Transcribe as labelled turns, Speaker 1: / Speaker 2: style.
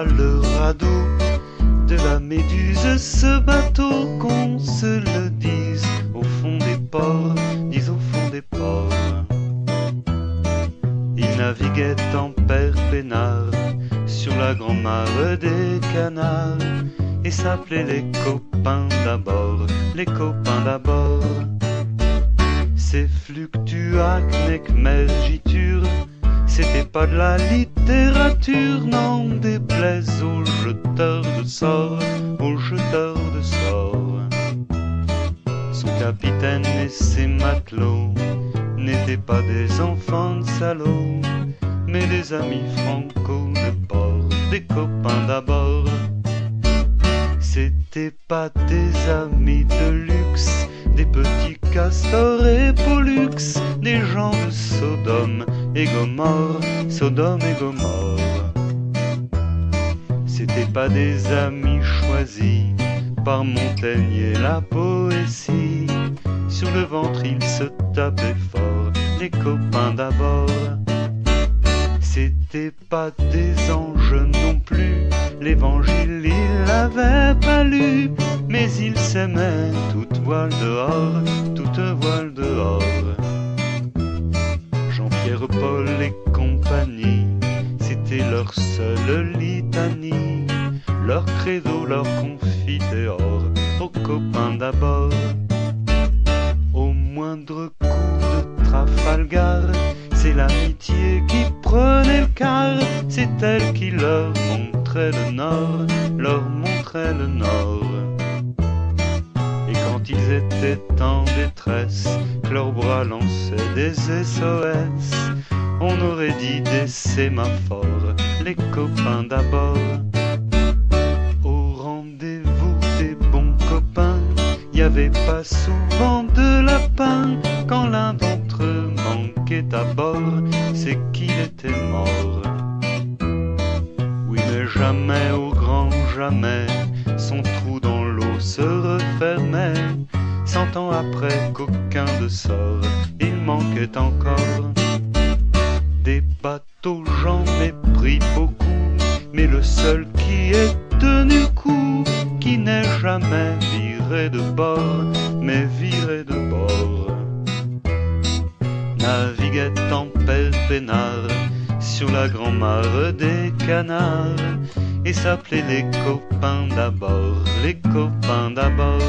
Speaker 1: pas le radeau de la Méduse, ce bateau, qu'on se le dise, au fond des ports, dis au fond des ports. Il naviguait en père peinard sur la grand-mare des canards et s'appelait les copains d'abord, les copains d'abord. Ces fluctuac, mergiture, c'était pas de la littérature, n'en déplaise aux jeteurs de sorts, aux jeteurs de sorts. Son capitaine et ses matelots n'étaient pas des enfants de salauds, mais des amis franco de port, des copains d'abord. C'étaient pas des amis de luxe, des petits castors et pollux, des gens de Sodome et Gomorre, Sodome et Gomorre. C'étaient pas des amis choisis par Montaigne et la poésie. Sur le ventre ils se tapaient fort, les copains d'abord. C'étaient pas des anges non plus, l'évangile il l'avait pas lu, mais ils s'aimaient toute voile dehors, toute voile dehors. Jean-Pierre, Paul et compagnie, c'était leur seule litanie, leur credo, leur confiteor, aux copains d'abord. Au moindre coup de Trafalgar, c'est l'amitié qui prenait le quart, c'est elle qui leur montrait le nord, leur montrait le nord. Et quand ils étaient en détresse, que leurs bras lançaient des SOS, on aurait dit des sémaphores, les copains d'abord. Au rendez-vous des bons copains, y avait pas souvent de lapin. Quand l'un d'entre eux manquait à bord, c'est qu'il était mort. Oui, mais jamais, au grand jamais, son trou dans l'eau se refermait. 100 ans après qu'aucun de sort, il manquait encore. Des bateaux, j'en ai pris beaucoup, mais le seul qui ait tenu le coup, qui n'est jamais viré de bord, mais viré de bord, naviguait en père peinard sur la grand-mare des canards et s'appelait les copains d'abord, les copains d'abord.